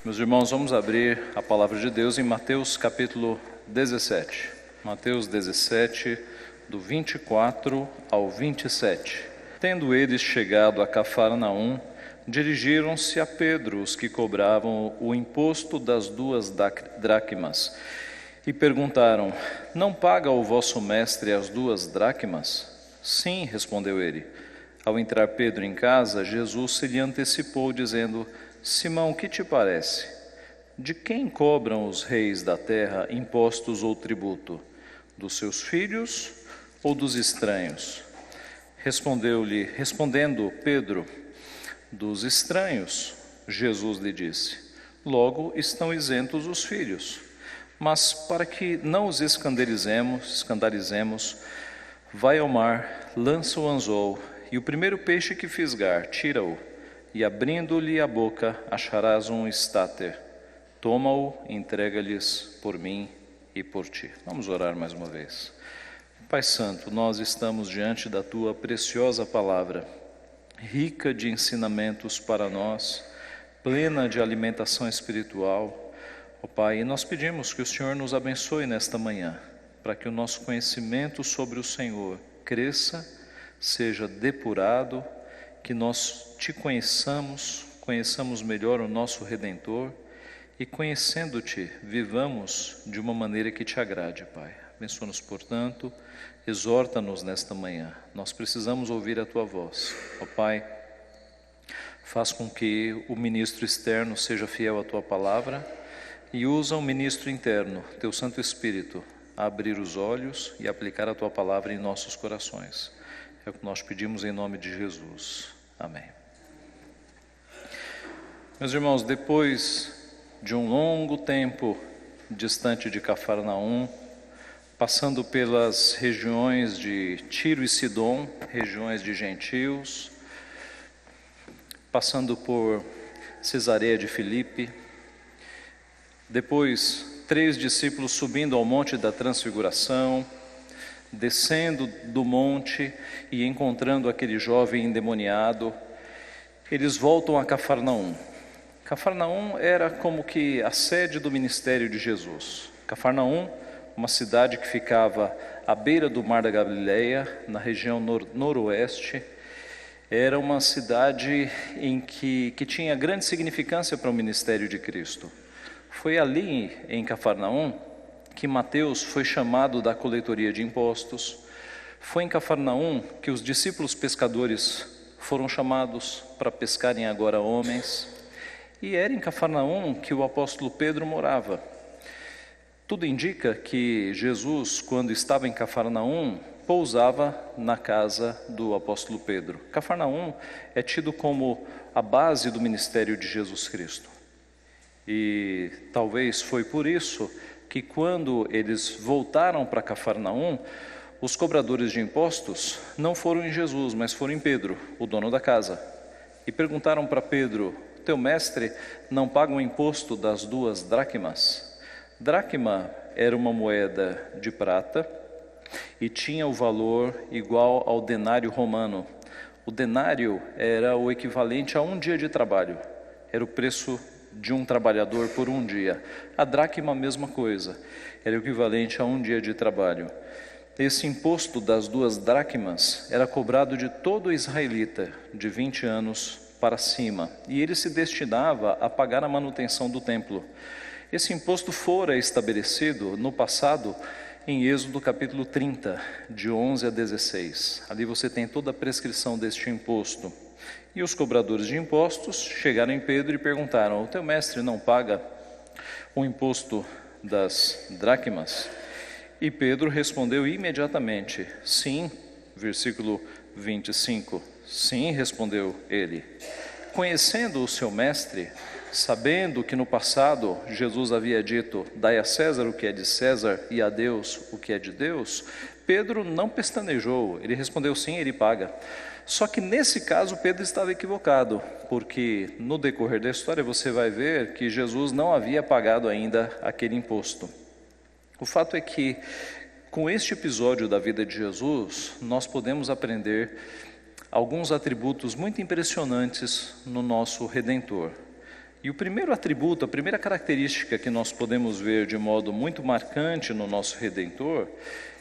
Meus irmãos, vamos abrir a palavra de Deus em Mateus capítulo 17. Mateus 17, do 24 ao 27. Tendo eles chegado a Cafarnaum, dirigiram-se a Pedro os que cobravam o imposto das 2 dracmas e perguntaram: não paga o vosso mestre as 2 dracmas? Sim, respondeu ele. Ao entrar Pedro em casa, Jesus se lhe antecipou, dizendo: Simão, que te parece? De quem cobram os reis da terra impostos ou tributo? Dos seus filhos ou dos estranhos? Respondendo Pedro: dos estranhos. Jesus lhe disse: logo estão isentos os filhos. Mas para que não os escandalizemos, vai ao mar, lança o anzol, e o primeiro peixe que fisgar, tira-o, e abrindo-lhe a boca, acharás um estáter. Toma-o e entrega-lhes por mim e por ti. Vamos orar mais uma vez. Pai Santo, nós estamos diante da Tua preciosa palavra, rica de ensinamentos para nós, plena de alimentação espiritual. Ó Pai, e nós pedimos que o Senhor nos abençoe nesta manhã, para que o nosso conhecimento sobre o Senhor cresça, seja depurado, que nós Te conheçamos melhor o nosso Redentor e, conhecendo-Te, vivamos de uma maneira que Te agrade, Pai. Abençoa-nos, portanto, exorta-nos nesta manhã. Nós precisamos ouvir a Tua voz. Ó Pai, faz com que o ministro externo seja fiel à Tua palavra e usa o ministro interno, Teu Santo Espírito, a abrir os olhos e aplicar a Tua palavra em nossos corações. É o que nós pedimos em nome de Jesus. Amém. Meus irmãos, depois de um longo tempo distante de Cafarnaum, passando pelas regiões de Tiro e Sidom, regiões de gentios, passando por Cesareia de Filipe, depois 3 discípulos subindo ao Monte da Transfiguração, descendo do monte e encontrando aquele jovem endemoniado, eles voltam a Cafarnaum. Cafarnaum era como que a sede do ministério de Jesus. Cafarnaum, uma cidade que ficava à beira do Mar da Galileia, na região noroeste, era uma cidade que tinha grande significância para o ministério de Cristo. Foi ali, em Cafarnaum, que Mateus foi chamado da coletoria de impostos. Foi em Cafarnaum que os discípulos pescadores foram chamados para pescarem agora homens. E era em Cafarnaum que o apóstolo Pedro morava. Tudo indica que Jesus, quando estava em Cafarnaum, pousava na casa do apóstolo Pedro. Cafarnaum é tido como a base do ministério de Jesus Cristo. E talvez foi por isso que quando eles voltaram para Cafarnaum, os cobradores de impostos não foram em Jesus, mas foram em Pedro, o dono da casa. E perguntaram para Pedro: teu mestre não paga o imposto das 2 dracmas? Dracma era uma moeda de prata e tinha o valor igual ao denário romano. O denário era o equivalente a 1 dia de trabalho, era o preço de um trabalhador por 1 dia. A dracma, a mesma coisa, era o equivalente a 1 dia de trabalho. Esse imposto das 2 dracmas era cobrado de todo israelita de 20 anos para cima, e ele se destinava a pagar a manutenção do templo. Esse imposto fora estabelecido no passado em Êxodo capítulo 30, de 11 a 16. Ali você tem toda a prescrição deste imposto. E os cobradores de impostos chegaram em Pedro e perguntaram: o teu mestre não paga o imposto das dracmas? E Pedro respondeu imediatamente: sim, versículo 25, sim, respondeu ele. Conhecendo o seu mestre, sabendo que no passado Jesus havia dito: dai a César o que é de César e a Deus o que é de Deus, Pedro não pestanejou, ele respondeu: sim, ele paga. Só que nesse caso Pedro estava equivocado, porque no decorrer da história você vai ver que Jesus não havia pagado ainda aquele imposto. O fato é que, com este episódio da vida de Jesus, nós podemos aprender alguns atributos muito impressionantes no nosso Redentor. E o primeiro atributo, a primeira característica que nós podemos ver de modo muito marcante no nosso Redentor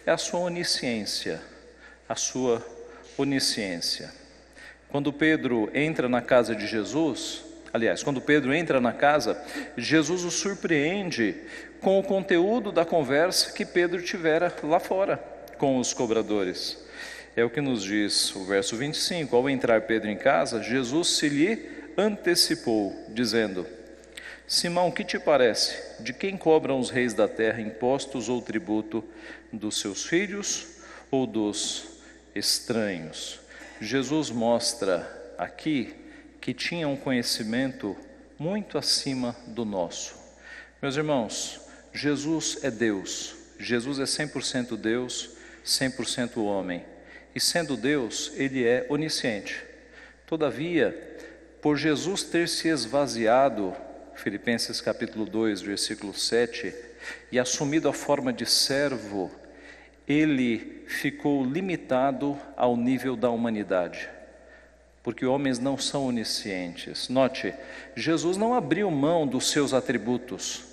é a sua onisciência, a sua onisciência. Quando Pedro entra na casa de Jesus, quando Pedro entra na casa, Jesus o surpreende com o conteúdo da conversa que Pedro tivera lá fora com os cobradores. É o que nos diz o verso 25, ao entrar Pedro em casa, Jesus se lhe antecipou, dizendo: Simão, que te parece? De quem cobram os reis da terra impostos ou tributo? Dos seus filhos ou dos estranhos? Jesus mostra aqui que tinha um conhecimento muito acima do nosso. Meus irmãos, Jesus é Deus. Jesus é 100% Deus, 100% homem. E sendo Deus, Ele é onisciente. Todavia, por Jesus ter se esvaziado, Filipenses capítulo 2, versículo 7, e assumido a forma de servo, Ele ficou limitado ao nível da humanidade, porque homens não são oniscientes. Note, Jesus não abriu mão dos seus atributos,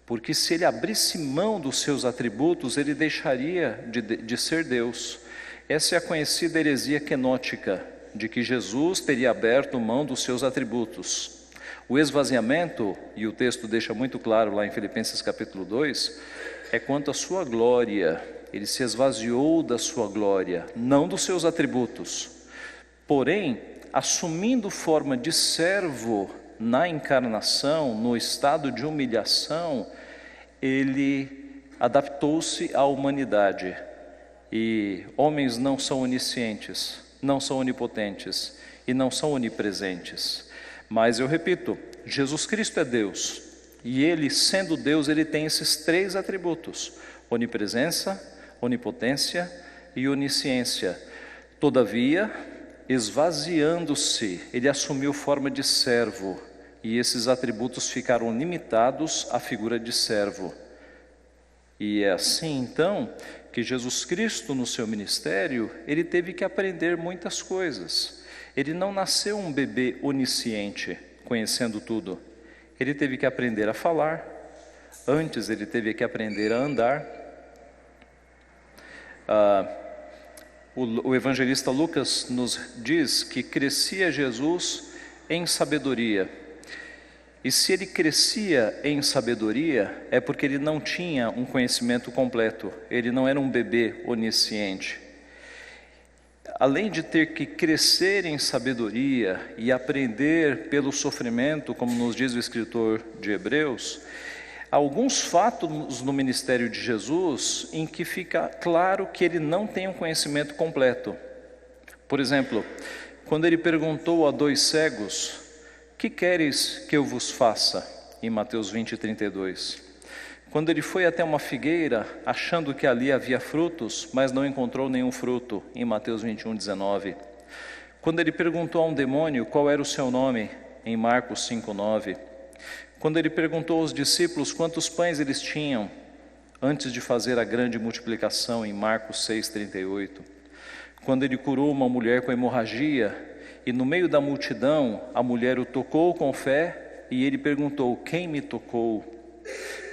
porque se Ele abrisse mão dos seus atributos, Ele deixaria de ser Deus. Essa é a conhecida heresia quenótica, de que Jesus teria aberto mão dos seus atributos. O esvaziamento, e o texto deixa muito claro lá em Filipenses capítulo 2, é quanto à sua glória. Ele se esvaziou da sua glória, não dos seus atributos. Porém, assumindo forma de servo na encarnação, no estado de humilhação, Ele adaptou-se à humanidade. E homens não são oniscientes, não são onipotentes e não são onipresentes. Mas eu repito, Jesus Cristo é Deus, e Ele, sendo Deus, Ele tem esses três atributos: onipresença, onipotência e onisciência. Todavia, esvaziando-se, Ele assumiu forma de servo, e esses atributos ficaram limitados à figura de servo. E é assim então que Jesus Cristo, no seu ministério, Ele teve que aprender muitas coisas. Ele não nasceu um bebê onisciente, conhecendo tudo. Ele teve que aprender a falar, antes ele teve que aprender a andar. O evangelista Lucas nos diz que crescia Jesus em sabedoria. E se ele crescia em sabedoria, é porque ele não tinha um conhecimento completo, ele não era um bebê onisciente. Além de ter que crescer em sabedoria e aprender pelo sofrimento, como nos diz o escritor de Hebreus, alguns fatos no ministério de Jesus em que fica claro que ele não tem um conhecimento completo. Por exemplo, quando ele perguntou a dois cegos: que queres que eu vos faça? Em Mateus 20:32. Quando ele foi até uma figueira, achando que ali havia frutos, mas não encontrou nenhum fruto, em Mateus 21:19. Quando ele perguntou a um demônio qual era o seu nome, em Marcos 5:9. Quando ele perguntou aos discípulos quantos pães eles tinham, antes de fazer a grande multiplicação, em Marcos 6:38. Quando ele curou uma mulher com hemorragia, e no meio da multidão, a mulher o tocou com fé, e ele perguntou: quem me tocou?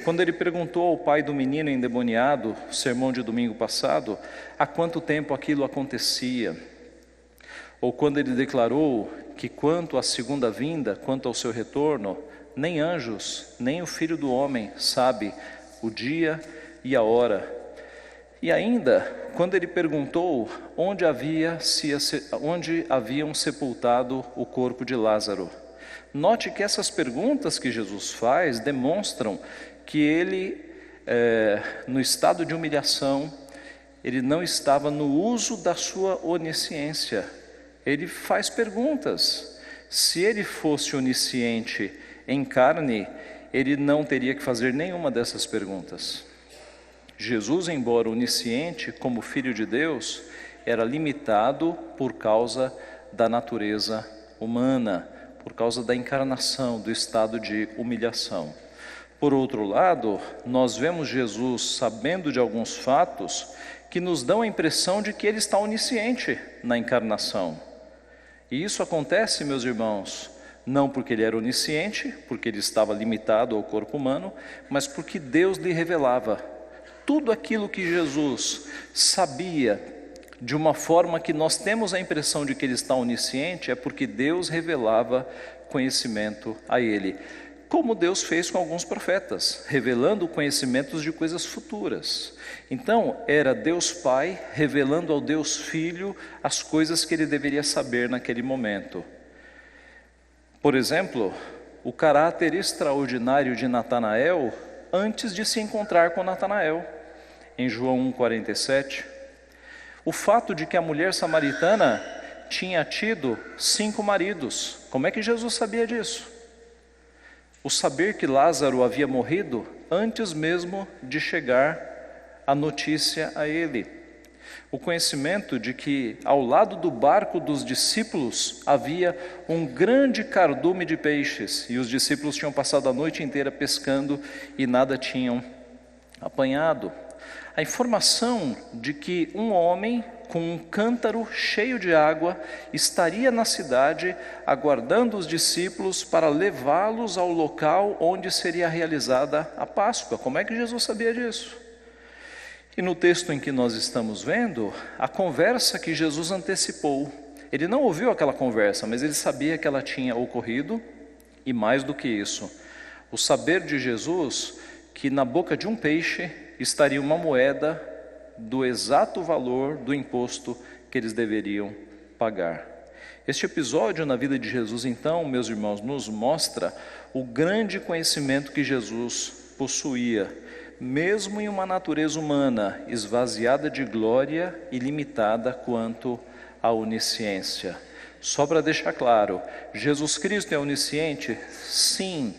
Quando ele perguntou ao pai do menino endemoniado, sermão de domingo passado, há quanto tempo aquilo acontecia? Ou quando ele declarou que quanto à segunda vinda, quanto ao seu retorno, nem anjos, nem o Filho do Homem sabe o dia e a hora. E ainda, quando ele perguntou onde haviam sepultado o corpo de Lázaro. Note que essas perguntas que Jesus faz demonstram que ele, no estado de humilhação, ele não estava no uso da sua onisciência. Ele faz perguntas. Se ele fosse onisciente em carne, ele não teria que fazer nenhuma dessas perguntas. Jesus, embora onisciente, como Filho de Deus, era limitado por causa da natureza humana, por causa da encarnação, do estado de humilhação. Por outro lado, nós vemos Jesus sabendo de alguns fatos que nos dão a impressão de que ele está onisciente na encarnação. E isso acontece, meus irmãos, Não porque ele era onisciente, porque ele estava limitado ao corpo humano, mas porque Deus lhe revelava tudo aquilo que Jesus sabia de uma forma que nós temos a impressão de que ele está onisciente, é porque Deus revelava conhecimento a ele. Como Deus fez com alguns profetas, revelando conhecimentos de coisas futuras. Então, era Deus Pai revelando ao Deus Filho as coisas que ele deveria saber naquele momento. Por exemplo, o caráter extraordinário de Natanael antes de se encontrar com Natanael, em João 1,47. O fato de que a mulher samaritana tinha tido 5 maridos. Como é que Jesus sabia disso? O saber que Lázaro havia morrido antes mesmo de chegar a notícia a ele. O conhecimento de que ao lado do barco dos discípulos havia um grande cardume de peixes e os discípulos tinham passado a noite inteira pescando e nada tinham apanhado. A informação de que um homem com um cântaro cheio de água estaria na cidade aguardando os discípulos para levá-los ao local onde seria realizada a Páscoa. Como é que Jesus sabia disso? E no texto em que nós estamos vendo, a conversa que Jesus antecipou. Ele não ouviu aquela conversa, mas ele sabia que ela tinha ocorrido, e mais do que isso, o saber de Jesus que na boca de um peixe estaria uma moeda do exato valor do imposto que eles deveriam pagar. Este episódio na vida de Jesus, então, meus irmãos, nos mostra o grande conhecimento que Jesus possuía, mesmo em uma natureza humana esvaziada de glória e limitada quanto à onisciência. Só para deixar claro, Jesus Cristo é onisciente? Sim,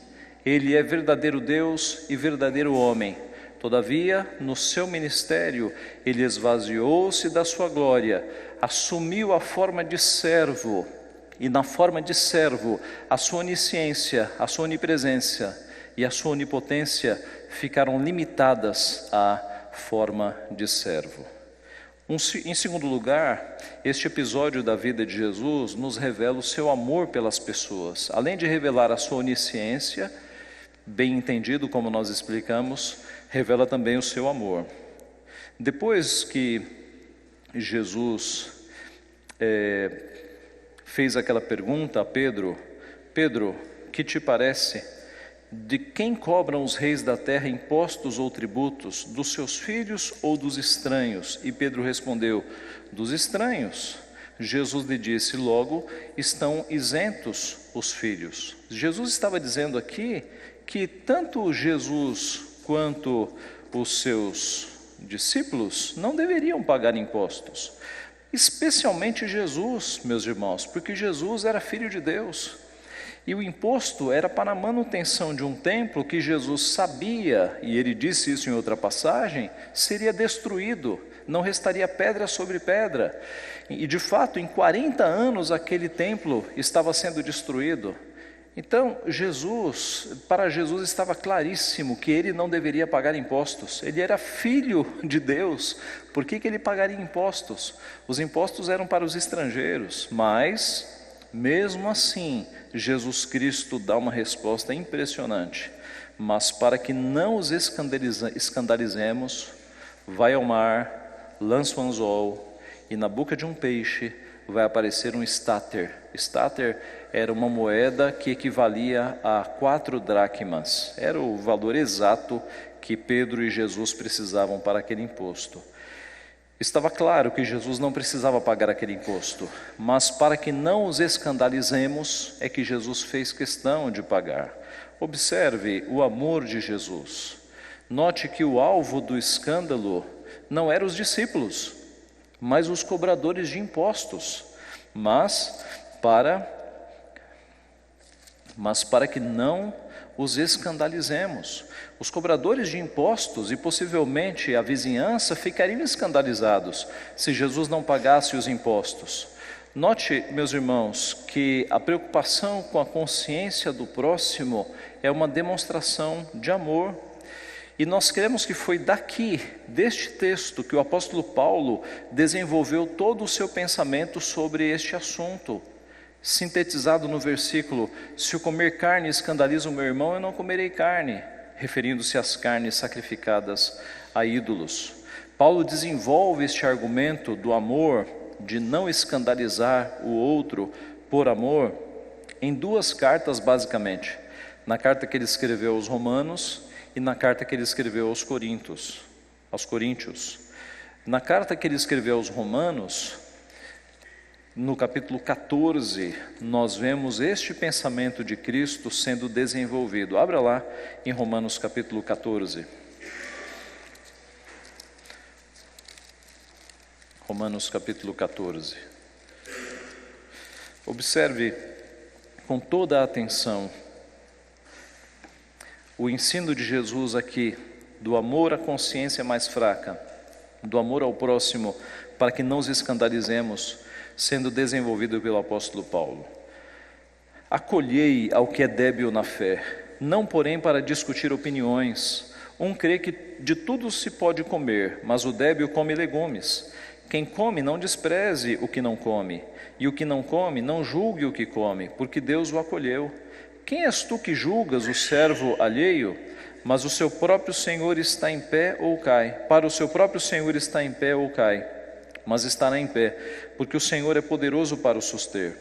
Ele é verdadeiro Deus e verdadeiro homem. Todavia, no seu ministério, Ele esvaziou-se da sua glória, assumiu a forma de servo, e na forma de servo, a sua onisciência, a sua onipresença e a sua onipotência ficaram limitadas à forma de servo. Em segundo lugar, este episódio da vida de Jesus nos revela o seu amor pelas pessoas. Além de revelar a sua onisciência, bem entendido como nós explicamos, revela também o seu amor. Depois que Jesus fez aquela pergunta a Pedro: Pedro, que te parece? De quem cobram os reis da terra impostos ou tributos? Dos seus filhos ou dos estranhos? E Pedro respondeu: dos estranhos. Jesus lhe disse: logo estão isentos os filhos. Jesus estava dizendo aqui que tanto Jesus quanto os seus discípulos não deveriam pagar impostos. Especialmente Jesus, meus irmãos, porque Jesus era filho de Deus. E o imposto era para a manutenção de um templo que Jesus sabia, e ele disse isso em outra passagem, seria destruído, não restaria pedra sobre pedra. E de fato, em 40 anos aquele templo estava sendo destruído. Então, para Jesus estava claríssimo que ele não deveria pagar impostos. Ele era filho de Deus, por que ele pagaria impostos? Os impostos eram para os estrangeiros, mas mesmo assim, Jesus Cristo dá uma resposta impressionante. Mas para que não os escandalizemos, vai ao mar, lança um anzol, e na boca de um peixe vai aparecer um estáter. Estáter era uma moeda que equivalia a 4 dracmas. Era o valor exato que Pedro e Jesus precisavam para aquele imposto. Estava claro que Jesus não precisava pagar aquele imposto, mas para que não os escandalizemos, é que Jesus fez questão de pagar. Observe o amor de Jesus. Note que o alvo do escândalo não eram os discípulos, mas os cobradores de impostos. Mas para que não os escandalizemos. Os cobradores de impostos e possivelmente a vizinhança ficariam escandalizados se Jesus não pagasse os impostos. Note, meus irmãos, que a preocupação com a consciência do próximo é uma demonstração de amor. E nós cremos que foi deste texto, que o apóstolo Paulo desenvolveu todo o seu pensamento sobre este assunto. sintetizado no versículo: se o comer carne escandaliza o meu irmão, eu não comerei carne, referindo-se às carnes sacrificadas a ídolos. Paulo desenvolve este argumento do amor, de não escandalizar o outro por amor, em duas cartas basicamente: na carta que ele escreveu aos Romanos e na carta que ele escreveu aos Coríntios. Na carta que ele escreveu aos Romanos, no capítulo 14, nós vemos este pensamento de Cristo sendo desenvolvido. Abra lá em Romanos capítulo 14. Romanos capítulo 14. Observe com toda a atenção o ensino de Jesus aqui, do amor à consciência mais fraca, do amor ao próximo, para que não nos escandalizemos, sendo desenvolvido pelo apóstolo Paulo. Acolhei ao que é débil na fé, não porém para discutir opiniões. Um crê que de tudo se pode comer, mas o débil come legumes. Quem come não despreze o que não come, e o que não come não julgue o que come, porque Deus o acolheu. Quem és tu que julgas o servo alheio? Mas o seu próprio Senhor está em pé ou cai. Para o seu próprio Senhor está em pé ou cai, mas estará em pé, porque o Senhor é poderoso para o suster.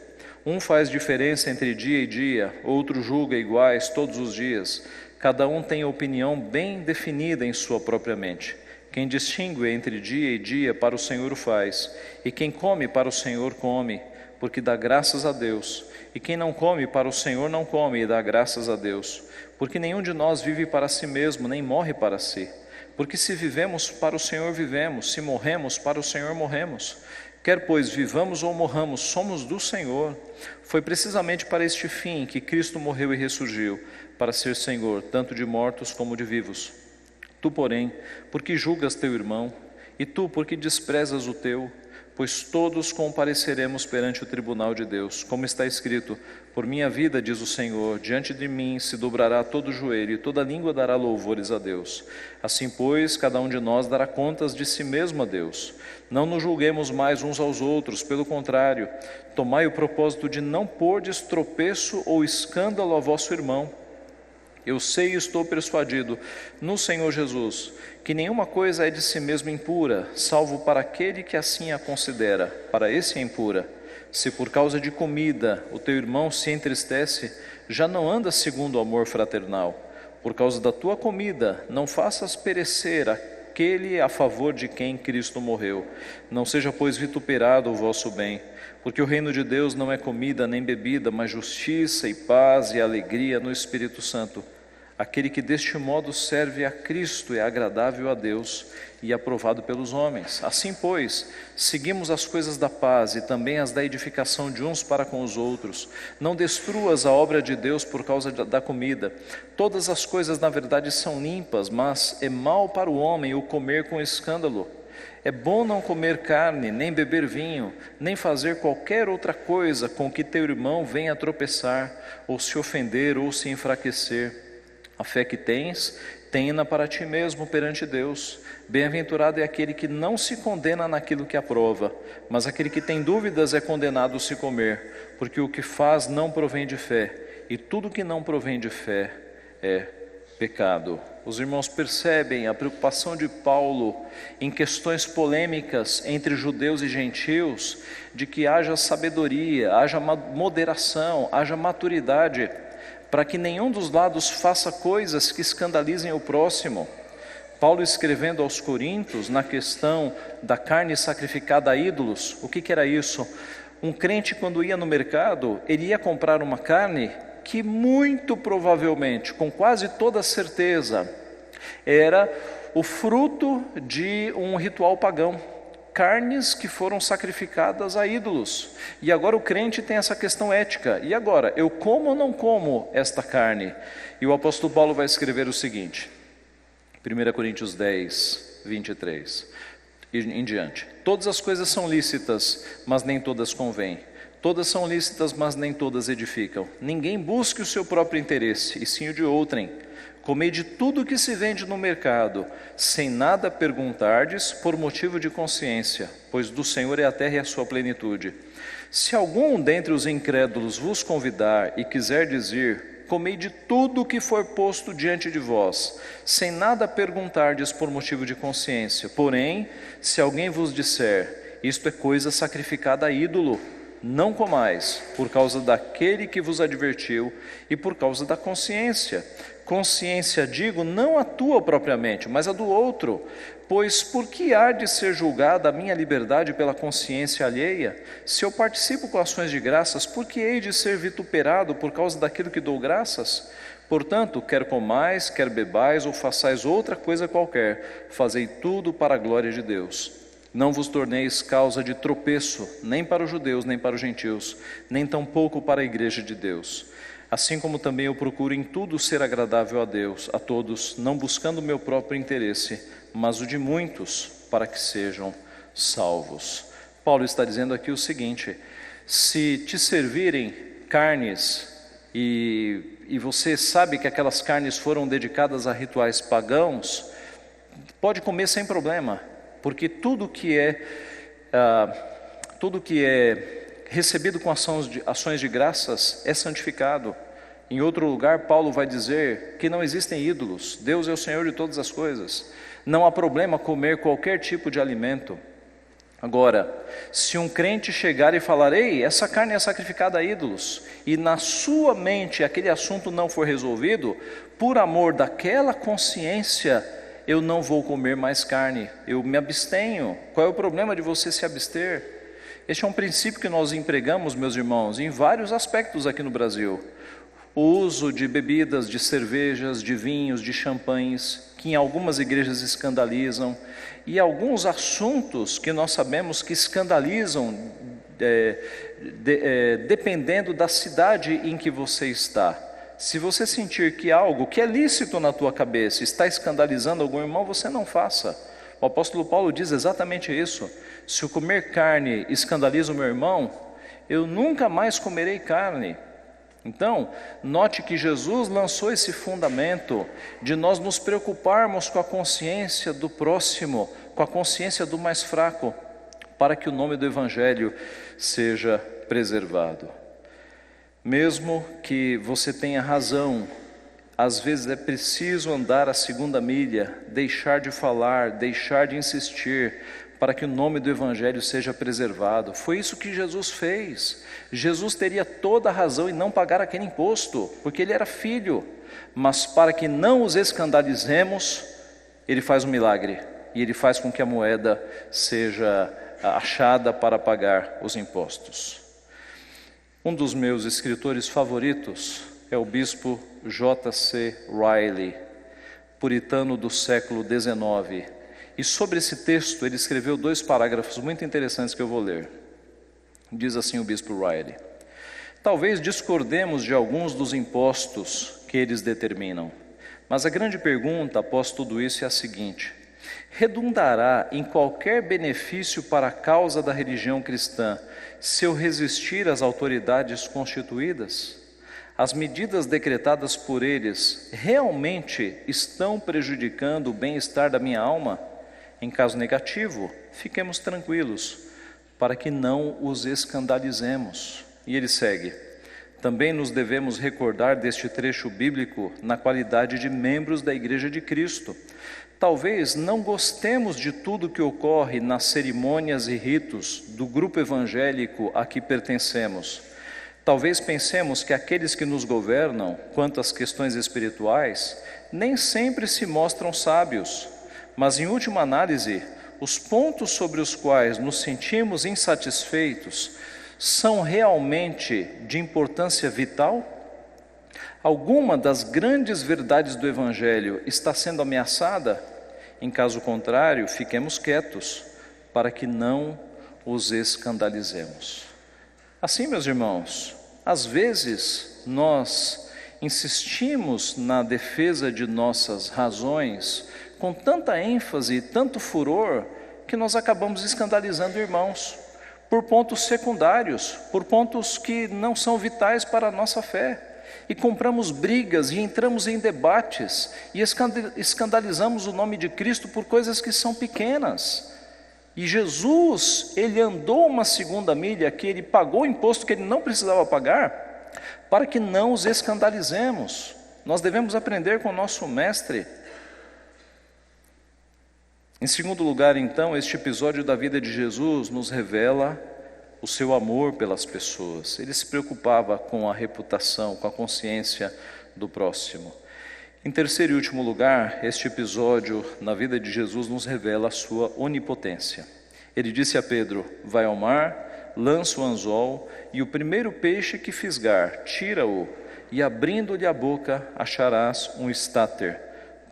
Um faz diferença entre dia e dia, outro julga iguais todos os dias. Cada um tem opinião bem definida em sua própria mente. Quem distingue entre dia e dia, para o Senhor o faz, e quem come, para o Senhor come, porque dá graças a Deus. E quem não come, para o Senhor não come, e dá graças a Deus. Porque nenhum de nós vive para si mesmo, nem morre para si. Porque se vivemos, para o Senhor vivemos, se morremos, para o Senhor morremos. Quer pois vivamos ou morramos, somos do Senhor. Foi precisamente para este fim que Cristo morreu e ressurgiu, para ser Senhor, tanto de mortos como de vivos. Tu, porém, porque julgas teu irmão, e tu, porque desprezas o teu, pois todos compareceremos perante o tribunal de Deus. Como está escrito: por minha vida, diz o Senhor, diante de mim se dobrará todo joelho, e toda língua dará louvores a Deus. Assim, pois, cada um de nós dará contas de si mesmo a Deus. Não nos julguemos mais uns aos outros, pelo contrário, tomai o propósito de não pordes tropeço ou escândalo a vosso irmão. Eu sei e estou persuadido no Senhor Jesus, que nenhuma coisa é de si mesmo impura, salvo para aquele que assim a considera, para esse é impura. Se por causa de comida o teu irmão se entristece, já não andas segundo o amor fraternal. Por causa da tua comida, não faças perecer aquele a favor de quem Cristo morreu. Não seja, pois, vituperado o vosso bem, porque o reino de Deus não é comida nem bebida, mas justiça e paz e alegria no Espírito Santo. Aquele que deste modo serve a Cristo é agradável a Deus e aprovado pelos homens. Assim, pois, seguimos as coisas da paz e também as da edificação de uns para com os outros. Não destruas a obra de Deus por causa da comida. Todas as coisas, na verdade, são limpas, mas é mal para o homem o comer com escândalo. É bom não comer carne, nem beber vinho, nem fazer qualquer outra coisa com que teu irmão venha a tropeçar, ou se ofender, ou se enfraquecer. A fé que tens, tenha para ti mesmo perante Deus. Bem-aventurado é aquele que não se condena naquilo que aprova, mas aquele que tem dúvidas é condenado se comer, porque o que faz não provém de fé, e tudo que não provém de fé é pecado. Os irmãos percebem a preocupação de Paulo em questões polêmicas entre judeus e gentios, de que haja sabedoria, haja moderação, haja maturidade, para que nenhum dos lados faça coisas que escandalizem o próximo. Paulo, escrevendo aos Coríntios, na questão da carne sacrificada a ídolos, o que era isso? Um crente, quando ia no mercado, ele ia comprar uma carne que muito provavelmente, com quase toda certeza, era o fruto de um ritual pagão. Carnes que foram sacrificadas a ídolos. E agora o crente tem essa questão ética. E agora, eu como ou não como esta carne? E o apóstolo Paulo vai escrever o seguinte, 1 Coríntios 10, 23 e em diante: todas as coisas são lícitas, mas nem todas convêm. Todas são lícitas, mas nem todas edificam. Ninguém busque o seu próprio interesse, e sim o de outrem. Comei de tudo que se vende no mercado, sem nada perguntardes, por motivo de consciência, pois do Senhor é a terra e a sua plenitude. Se algum dentre os incrédulos vos convidar e quiser dizer: comei de tudo o que for posto diante de vós, sem nada perguntardes por motivo de consciência. Porém, se alguém vos disser: isto é coisa sacrificada a ídolo, não comais, por causa daquele que vos advertiu e por causa da consciência. Consciência, digo, não a tua propriamente, mas a do outro. Pois por que há de ser julgada a minha liberdade pela consciência alheia? Se eu participo com ações de graças, por que hei de ser vituperado por causa daquilo que dou graças? Portanto, quer comais, quer bebais ou façais outra coisa qualquer, fazei tudo para a glória de Deus. Não vos torneis causa de tropeço, nem para os judeus, nem para os gentios, nem tampouco para a igreja de Deus. Assim como também eu procuro em tudo ser agradável a Deus, a todos, não buscando o meu próprio interesse, mas o de muitos, para que sejam salvos. Paulo está dizendo aqui o seguinte: se te servirem carnes e você sabe que aquelas carnes foram dedicadas a rituais pagãos, pode comer sem problema, porque tudo que é recebido com ações de graças é santificado. Em outro lugar, Paulo vai dizer que não existem ídolos, Deus é o Senhor de todas as coisas. Não há problema comer qualquer tipo de alimento. Agora, se um crente chegar e falar: ei, essa carne é sacrificada a ídolos, e na sua mente aquele assunto não for resolvido, por amor daquela consciência, eu não vou comer mais carne, eu me abstenho. Qual é o problema de você se abster? Este é um princípio que nós empregamos, meus irmãos, em vários aspectos aqui no Brasil. O uso de bebidas, de cervejas, de vinhos, de champanhes, que em algumas igrejas escandalizam, e alguns assuntos que nós sabemos que escandalizam, dependendo da cidade em que você está. Se você sentir que algo que é lícito na tua cabeça está escandalizando algum irmão, você não faça. O apóstolo Paulo diz exatamente isso: se eu comer carne escandaliza o meu irmão, eu nunca mais comerei carne. Então, note que Jesus lançou esse fundamento de nós nos preocuparmos com a consciência do próximo, com a consciência do mais fraco, para que o nome do Evangelho seja preservado. Mesmo que você tenha razão, às vezes é preciso andar a segunda milha, deixar de falar, deixar de insistir, para que o nome do Evangelho seja preservado. Foi isso que Jesus fez. Jesus teria toda a razão em não pagar aquele imposto, porque ele era filho, mas para que não os escandalizemos, ele faz um milagre, e ele faz com que a moeda seja achada para pagar os impostos. Um dos meus escritores favoritos é o bispo J.C. Riley, puritano do século XIX. E sobre esse texto ele escreveu 2 parágrafos muito interessantes que eu vou ler. Diz assim o bispo Riley: talvez discordemos de alguns dos impostos que eles determinam, mas a grande pergunta após tudo isso é a seguinte: redundará em qualquer benefício para a causa da religião cristã se eu resistir às autoridades constituídas? As medidas decretadas por eles realmente estão prejudicando o bem-estar da minha alma? Em caso negativo, fiquemos tranquilos, para que não os escandalizemos. E ele segue: também nos devemos recordar deste trecho bíblico na qualidade de membros da Igreja de Cristo. Talvez não gostemos de tudo que ocorre nas cerimônias e ritos do grupo evangélico a que pertencemos. Talvez pensemos que aqueles que nos governam, quanto às questões espirituais, nem sempre se mostram sábios, mas em última análise, os pontos sobre os quais nos sentimos insatisfeitos são realmente de importância vital? Alguma das grandes verdades do Evangelho está sendo ameaçada? Em caso contrário, fiquemos quietos, para que não os escandalizemos. Assim, meus irmãos, às vezes nós insistimos na defesa de nossas razões com tanta ênfase e tanto furor que nós acabamos escandalizando irmãos por pontos secundários, por pontos que não são vitais para a nossa fé, e compramos brigas e entramos em debates e escandalizamos o nome de Cristo por coisas que são pequenas. E Jesus, ele andou uma segunda milha, que ele pagou o imposto que ele não precisava pagar, para que não os escandalizemos. Nós devemos aprender com o nosso mestre. Em segundo lugar, então, este episódio da vida de Jesus nos revela o seu amor pelas pessoas. Ele se preocupava com a reputação, com a consciência do próximo. Em terceiro e último lugar, este episódio na vida de Jesus nos revela a sua onipotência. Ele disse a Pedro: vai ao mar, lança o anzol, e o primeiro peixe que fisgar, tira-o, e abrindo-lhe a boca, acharás um estáter.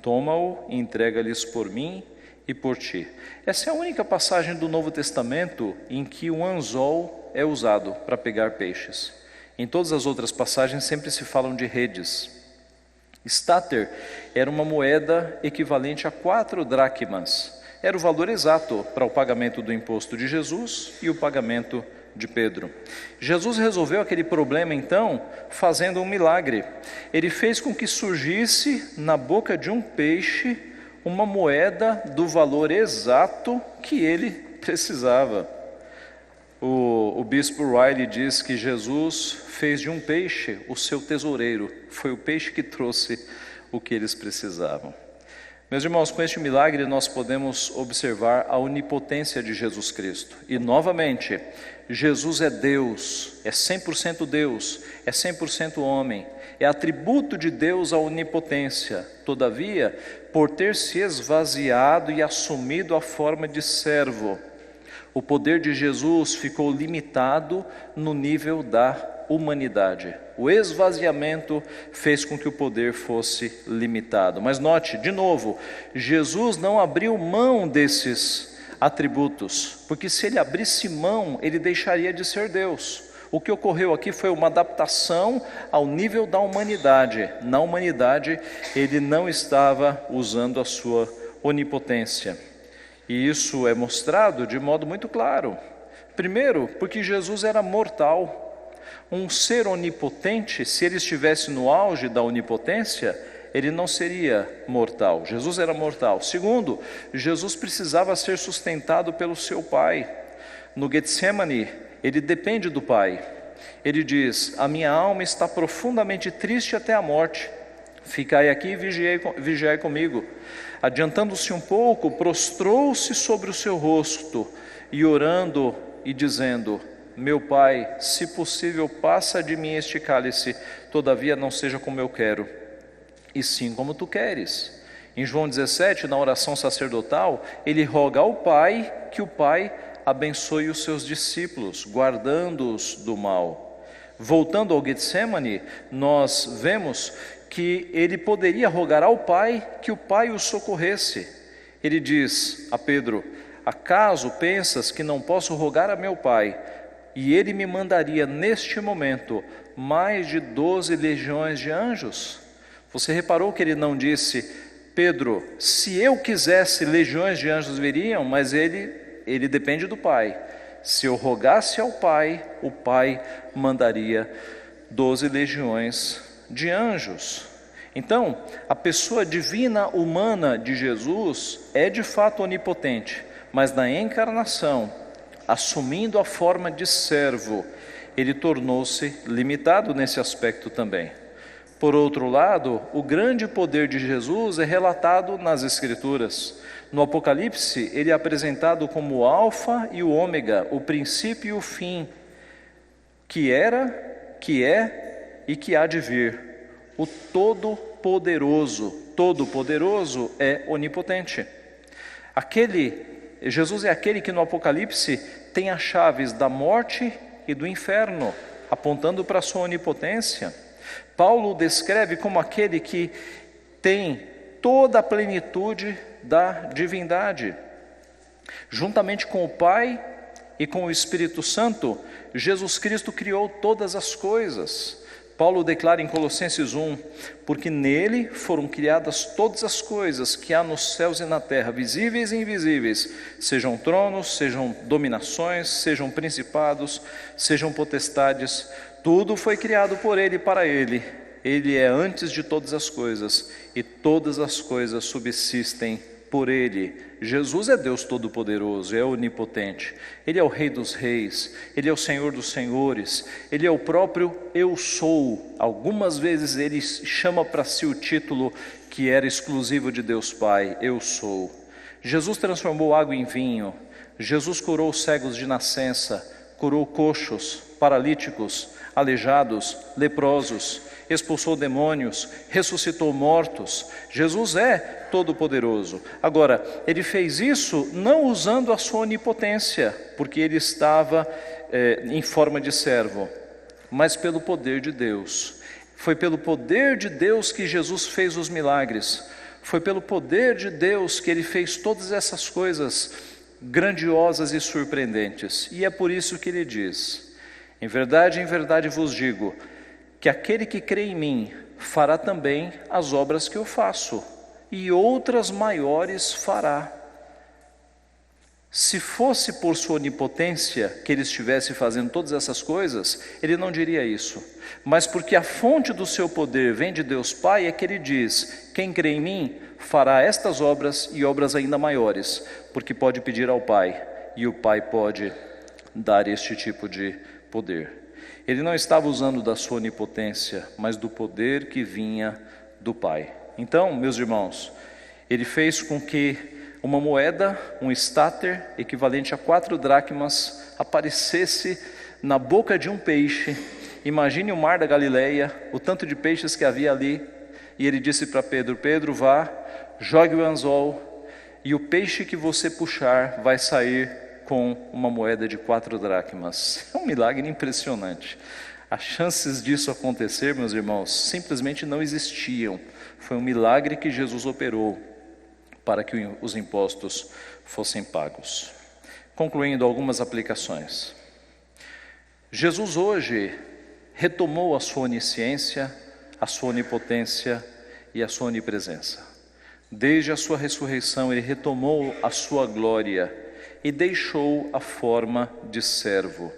Toma-o e entrega-lhes por mim e por ti. Essa é a única passagem do Novo Testamento em que o anzol é usado para pegar peixes. Em todas as outras passagens sempre se falam de redes. Estáter era uma moeda equivalente a 4 dracmas. Era o valor exato para o pagamento do imposto de Jesus e o pagamento de Pedro. Jesus resolveu aquele problema então fazendo um milagre. Ele fez com que surgisse na boca de um peixe uma moeda do valor exato que ele precisava. O bispo Riley diz que Jesus fez de um peixe o seu tesoureiro. Foi o peixe que trouxe o que eles precisavam. Meus irmãos, com este milagre nós podemos observar a onipotência de Jesus Cristo. E novamente, Jesus é Deus, é 100% Deus, é 100% homem. É atributo de Deus a onipotência. Todavia, por ter se esvaziado e assumido a forma de servo, o poder de Jesus ficou limitado no nível da humanidade. O esvaziamento fez com que o poder fosse limitado. Mas note, de novo, Jesus não abriu mão desses atributos, porque se ele abrisse mão, ele deixaria de ser Deus. O que ocorreu aqui foi uma adaptação ao nível da humanidade. Na humanidade, ele não estava usando a sua onipotência. E isso é mostrado de modo muito claro. Primeiro, porque Jesus era mortal. Um ser onipotente, se ele estivesse no auge da onipotência, ele não seria mortal. Jesus era mortal. Segundo, Jesus precisava ser sustentado pelo seu Pai. No Getsemane, ele depende do Pai. Ele diz: a minha alma está profundamente triste até a morte. Ficai aqui e vigiai comigo. Adiantando-se um pouco, prostrou-se sobre o seu rosto e orando e dizendo: meu Pai, se possível, passa de mim este cálice, todavia não seja como eu quero, e sim como tu queres. Em João 17, na oração sacerdotal, ele roga ao Pai que o Pai abençoe os seus discípulos, guardando-os do mal. Voltando ao Getsemane, nós vemos que ele poderia rogar ao Pai que o Pai o socorresse. Ele diz a Pedro: acaso pensas que não posso rogar a meu Pai, e ele me mandaria neste momento mais de 12 legiões de anjos? Você reparou que ele não disse: Pedro, se eu quisesse, legiões de anjos viriam, mas ele depende do Pai. Se eu rogasse ao Pai, o Pai mandaria 12 legiões de anjos. Então, a pessoa divina humana de Jesus é de fato onipotente, mas na encarnação, assumindo a forma de servo, ele tornou-se limitado nesse aspecto também. Por outro lado, o grande poder de Jesus é relatado nas Escrituras. No Apocalipse, ele é apresentado como o Alfa e o Ômega, o princípio e o fim, que era, que é e que há de vir. O Todo-Poderoso é onipotente. Jesus é aquele que no Apocalipse tem as chaves da morte e do inferno, apontando para a sua onipotência. Paulo o descreve como aquele que tem toda a plenitude da divindade. Juntamente com o Pai e com o Espírito Santo, Jesus Cristo criou todas as coisas. Paulo declara em Colossenses 1, porque nele foram criadas todas as coisas que há nos céus e na terra, visíveis e invisíveis, sejam tronos, sejam dominações, sejam principados, sejam potestades, tudo foi criado por ele e para ele. Ele é antes de todas as coisas, e todas as coisas subsistem por Ele. Jesus é Deus Todo-Poderoso, é onipotente. Ele é o Rei dos Reis, Ele é o Senhor dos Senhores, Ele é o próprio Eu Sou. Algumas vezes Ele chama para si o título que era exclusivo de Deus Pai, Eu Sou. Jesus transformou água em vinho, Jesus curou cegos de nascença, curou coxos, paralíticos, aleijados, leprosos, expulsou demônios, ressuscitou mortos. Jesus é todo-poderoso. Agora, Ele fez isso não usando a sua onipotência, porque Ele estava em forma de servo, mas pelo poder de Deus. Foi pelo poder de Deus que Jesus fez os milagres. Foi pelo poder de Deus que Ele fez todas essas coisas grandiosas e surpreendentes. E é por isso que Ele diz: em verdade vos digo, que aquele que crê em mim fará também as obras que eu faço, e outras maiores fará. Se fosse por sua onipotência que Ele estivesse fazendo todas essas coisas, Ele não diria isso. Mas porque a fonte do seu poder vem de Deus Pai, é que Ele diz: quem crê em mim fará estas obras e obras ainda maiores, porque pode pedir ao Pai, e o Pai pode dar este tipo de poder. Ele não estava usando da sua onipotência, mas do poder que vinha do Pai. Então, meus irmãos, Ele fez com que uma moeda, um estáter, equivalente a 4 dracmas, aparecesse na boca de um peixe. Imagine o mar da Galileia, o tanto de peixes que havia ali. E Ele disse para Pedro: Pedro, vá, jogue o anzol, e o peixe que você puxar vai sair com uma moeda de 4 dracmas. É um milagre impressionante. As chances disso acontecer, meus irmãos, simplesmente não existiam. Foi um milagre que Jesus operou para que os impostos fossem pagos. Concluindo algumas aplicações. Jesus hoje retomou a sua onisciência, a sua onipotência e a sua onipresença. Desde a sua ressurreição, Ele retomou a sua glória e deixou a forma de servo.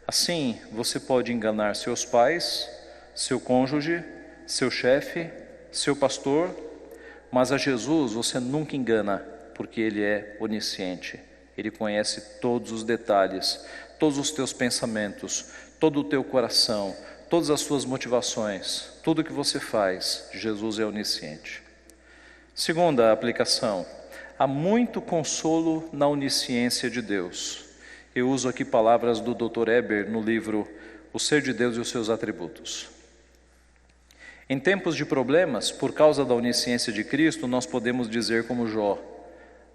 Assim, você pode enganar seus pais, seu cônjuge, seu chefe, seu pastor, mas a Jesus você nunca engana, porque Ele é onisciente. Ele conhece todos os detalhes, todos os teus pensamentos, todo o teu coração, todas as suas motivações, tudo que você faz. Jesus é onisciente. Segunda aplicação: há muito consolo na onisciência de Deus. Eu uso aqui palavras do Dr. Eber no livro O Ser de Deus e os Seus Atributos. Em tempos de problemas, por causa da onisciência de Cristo, nós podemos dizer como Jó: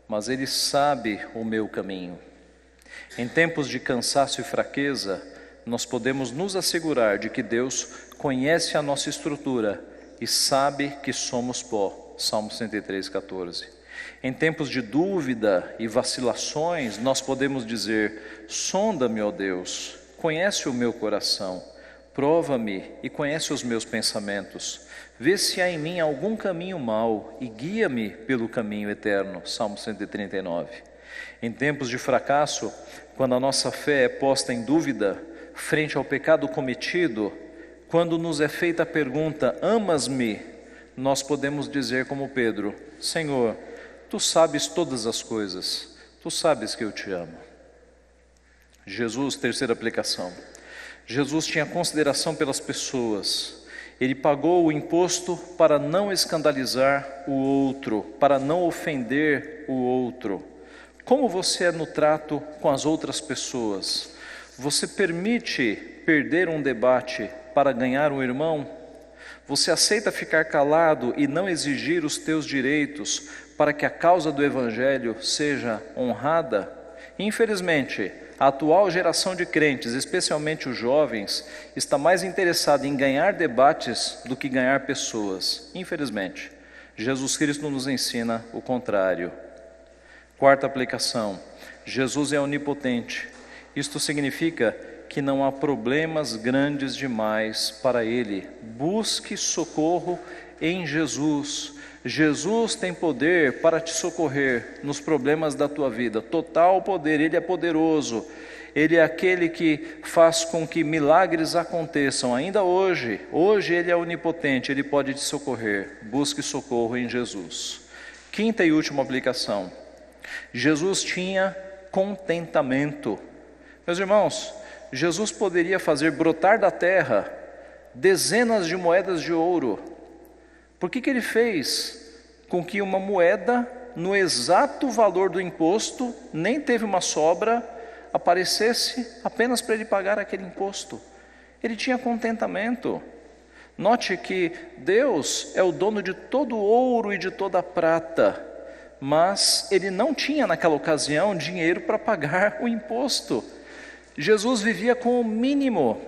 mas Ele sabe o meu caminho. Em tempos de cansaço e fraqueza, nós podemos nos assegurar de que Deus conhece a nossa estrutura e sabe que somos pó. Salmo 103:14. Em tempos de dúvida e vacilações, nós podemos dizer: sonda-me, ó Deus, conhece o meu coração, prova-me e conhece os meus pensamentos, vê se há em mim algum caminho mau e guia-me pelo caminho eterno. Salmo 139. Em tempos de fracasso, quando a nossa fé é posta em dúvida, frente ao pecado cometido, quando nos é feita a pergunta: amas-me? Nós podemos dizer como Pedro: Senhor, Tu sabes todas as coisas, Tu sabes que eu te amo. Jesus, terceira aplicação. Jesus tinha consideração pelas pessoas. Ele pagou o imposto para não escandalizar o outro, para não ofender o outro. Como você é no trato com as outras pessoas? Você permite perder um debate para ganhar um irmão? Você aceita ficar calado e não exigir os teus direitos para que a causa do Evangelho seja honrada? Infelizmente, a atual geração de crentes, especialmente os jovens, está mais interessada em ganhar debates do que ganhar pessoas. Infelizmente, Jesus Cristo nos ensina o contrário. Quarta aplicação: Jesus é onipotente. Isto significa que não há problemas grandes demais para Ele. Busque socorro em Jesus. Jesus tem poder para te socorrer nos problemas da tua vida, total poder. Ele é poderoso, Ele é aquele que faz com que milagres aconteçam ainda hoje. Hoje Ele é onipotente, Ele pode te socorrer. Busque socorro em Jesus. Quinta e última aplicação. Jesus tinha contentamento. Meus irmãos, Jesus poderia fazer brotar da terra dezenas de moedas de ouro. Por que ele fez com que uma moeda, no exato valor do imposto, nem teve uma sobra, aparecesse apenas para ele pagar aquele imposto? Ele tinha contentamento. Note que Deus é o dono de todo o ouro e de toda a prata, mas ele não tinha naquela ocasião dinheiro para pagar o imposto. Jesus vivia com o mínimo,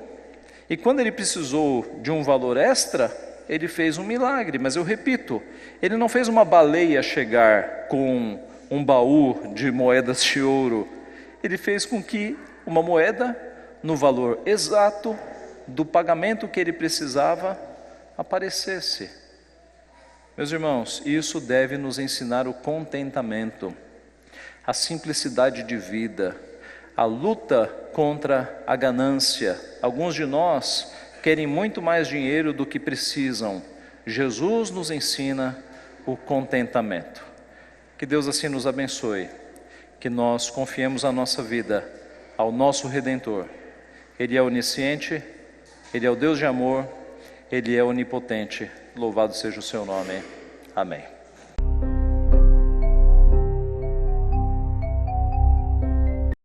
e quando ele precisou de um valor extra, ele fez um milagre. Mas eu repito, ele não fez uma baleia chegar com um baú de moedas de ouro. Ele fez com que uma moeda, no valor exato do pagamento que ele precisava, aparecesse. Meus irmãos, isso deve nos ensinar o contentamento, a simplicidade de vida, a luta contra a ganância. Alguns de nós querem muito mais dinheiro do que precisam. Jesus nos ensina o contentamento. Que Deus assim nos abençoe, que nós confiemos a nossa vida ao nosso Redentor. Ele é onisciente, Ele é o Deus de amor, Ele é onipotente. Louvado seja o seu nome. Amém.